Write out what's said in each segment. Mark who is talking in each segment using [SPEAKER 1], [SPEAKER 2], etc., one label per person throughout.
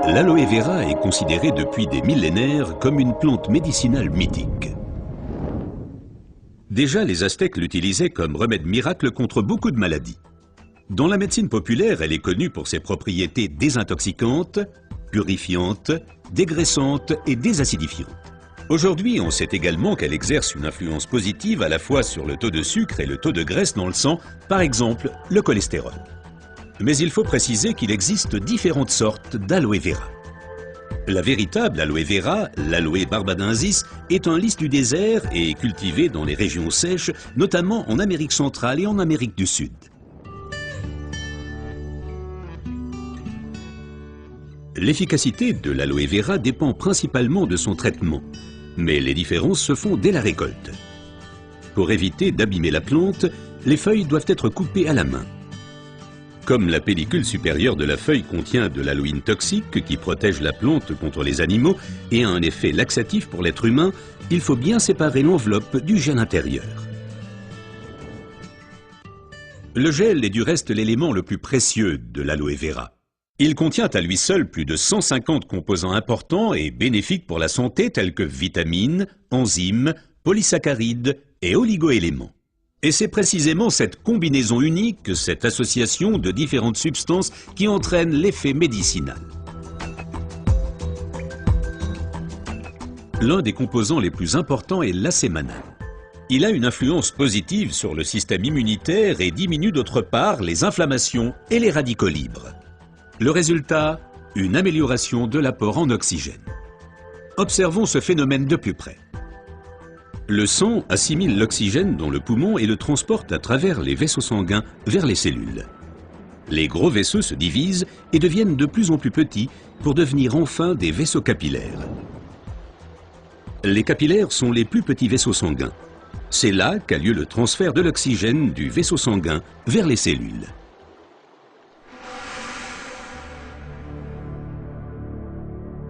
[SPEAKER 1] L'aloe vera est considérée depuis des millénaires comme une plante médicinale mythique. Déjà, les Aztèques l'utilisaient comme remède miracle contre beaucoup de maladies. Dans la médecine populaire, elle est connue pour ses propriétés désintoxicantes, purifiantes, dégraissantes et désacidifiantes. Aujourd'hui, on sait également qu'elle exerce une influence positive à la fois sur le taux de sucre et le taux de graisse dans le sang, par exemple le cholestérol. Mais il faut préciser qu'il existe différentes sortes d'aloe vera. La véritable aloe vera, l'aloe barbadensis, est un lys du désert et est cultivée dans les régions sèches, notamment en Amérique centrale et en Amérique du Sud. L'efficacité de l'aloe vera dépend principalement de son traitement, mais les différences se font dès la récolte. Pour éviter d'abîmer la plante, les feuilles doivent être coupées à la main. Comme la pellicule supérieure de la feuille contient de l'aloïne toxique qui protège la plante contre les animaux et a un effet laxatif pour l'être humain, il faut bien séparer l'enveloppe du gel intérieur. Le gel est du reste l'élément le plus précieux de l'aloe vera. Il contient à lui seul plus de 150 composants importants et bénéfiques pour la santé tels que vitamines, enzymes, polysaccharides et oligoéléments. Et c'est précisément cette combinaison unique, cette association de différentes substances qui entraîne l'effet médicinal. L'un des composants les plus importants est l'acémanal. Il a une influence positive sur le système immunitaire et diminue d'autre part les inflammations et les radicaux libres. Le résultat, une amélioration de l'apport en oxygène. Observons ce phénomène de plus près. Le sang assimile l'oxygène dans le poumon et le transporte à travers les vaisseaux sanguins vers les cellules. Les gros vaisseaux se divisent et deviennent de plus en plus petits pour devenir enfin des vaisseaux capillaires. Les capillaires sont les plus petits vaisseaux sanguins. C'est là qu'a lieu le transfert de l'oxygène du vaisseau sanguin vers les cellules.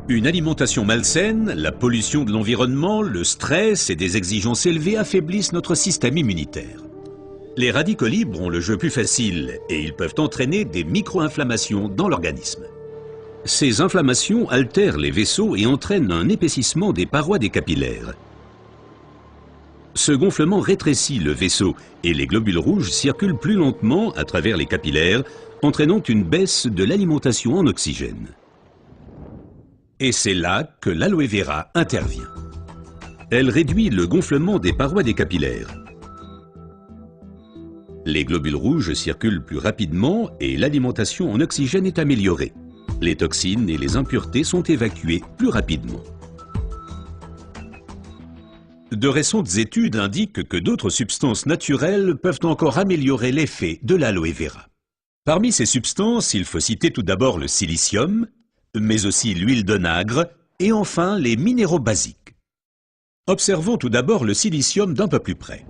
[SPEAKER 1] Une alimentation malsaine, la pollution de l'environnement, le stress et des exigences élevées affaiblissent notre système immunitaire. Les radicaux libres ont le jeu plus facile et ils peuvent entraîner des micro-inflammations dans l'organisme. Ces inflammations altèrent les vaisseaux et entraînent un épaississement des parois des capillaires. Ce gonflement rétrécit le vaisseau et les globules rouges circulent plus lentement à travers les capillaires, entraînant une baisse de l'alimentation en oxygène. Et c'est là que l'aloe vera intervient. Elle réduit le gonflement des parois des capillaires. Les globules rouges circulent plus rapidement et l'alimentation en oxygène est améliorée. Les toxines et les impuretés sont évacuées plus rapidement. De récentes études indiquent que d'autres substances naturelles peuvent encore améliorer l'effet de l'aloe vera. Parmi ces substances, il faut citer tout d'abord le silicium, mais aussi l'huile d'onagre et enfin les minéraux basiques. Observons tout d'abord le silicium d'un peu plus près.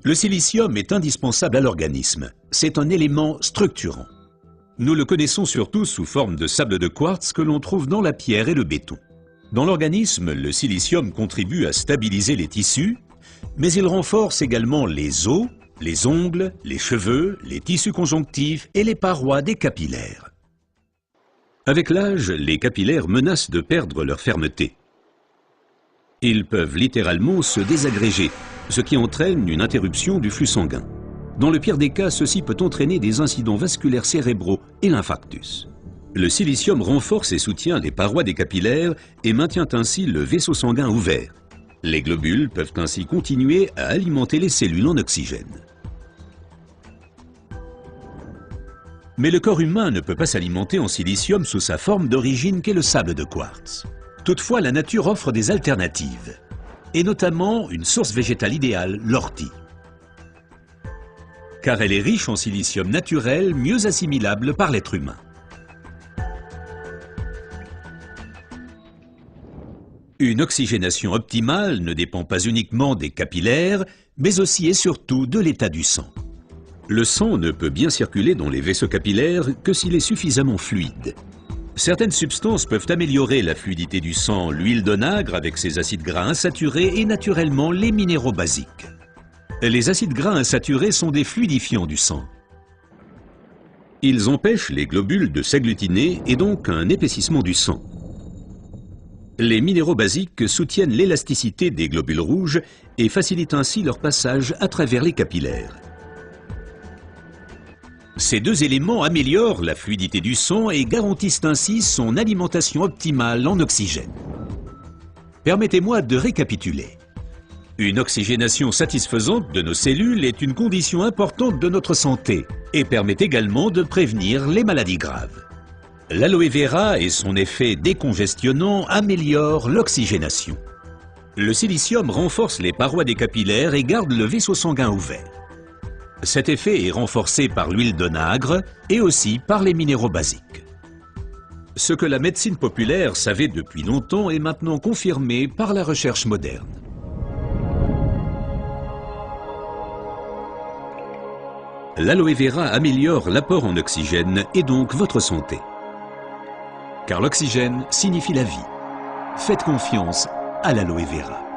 [SPEAKER 1] Le silicium est indispensable à l'organisme. C'est un élément structurant. Nous le connaissons surtout sous forme de sable de quartz que l'on trouve dans la pierre et le béton. Dans l'organisme, le silicium contribue à stabiliser les tissus, mais il renforce également les os, les ongles, les cheveux, les tissus conjonctifs et les parois des capillaires. Avec l'âge, les capillaires menacent de perdre leur fermeté. Ils peuvent littéralement se désagréger, ce qui entraîne une interruption du flux sanguin. Dans le pire des cas, ceci peut entraîner des incidents vasculaires cérébraux et l'infarctus. Le silicium renforce et soutient les parois des capillaires et maintient ainsi le vaisseau sanguin ouvert. Les globules peuvent ainsi continuer à alimenter les cellules en oxygène. Mais le corps humain ne peut pas s'alimenter en silicium sous sa forme d'origine qu'est le sable de quartz. Toutefois, la nature offre des alternatives, et notamment une source végétale idéale, l'ortie. Car elle est riche en silicium naturel, mieux assimilable par l'être humain. Une oxygénation optimale ne dépend pas uniquement des capillaires, mais aussi et surtout de l'état du sang. Le sang ne peut bien circuler dans les vaisseaux capillaires que s'il est suffisamment fluide. Certaines substances peuvent améliorer la fluidité du sang, l'huile d'onagre avec ses acides gras insaturés et naturellement les minéraux basiques. Les acides gras insaturés sont des fluidifiants du sang. Ils empêchent les globules de s'agglutiner et donc un épaississement du sang. Les minéraux basiques soutiennent l'élasticité des globules rouges et facilitent ainsi leur passage à travers les capillaires. Ces deux éléments améliorent la fluidité du sang et garantissent ainsi son alimentation optimale en oxygène. Permettez-moi de récapituler. Une oxygénation satisfaisante de nos cellules est une condition importante de notre santé et permet également de prévenir les maladies graves. L'aloe vera et son effet décongestionnant améliorent l'oxygénation. Le silicium renforce les parois des capillaires et garde le vaisseau sanguin ouvert. Cet effet est renforcé par l'huile d'onagre et aussi par les minéraux basiques. Ce que la médecine populaire savait depuis longtemps est maintenant confirmé par la recherche moderne. L'aloe vera améliore l'apport en oxygène et donc votre santé. Car l'oxygène signifie la vie. Faites confiance à l'aloe vera.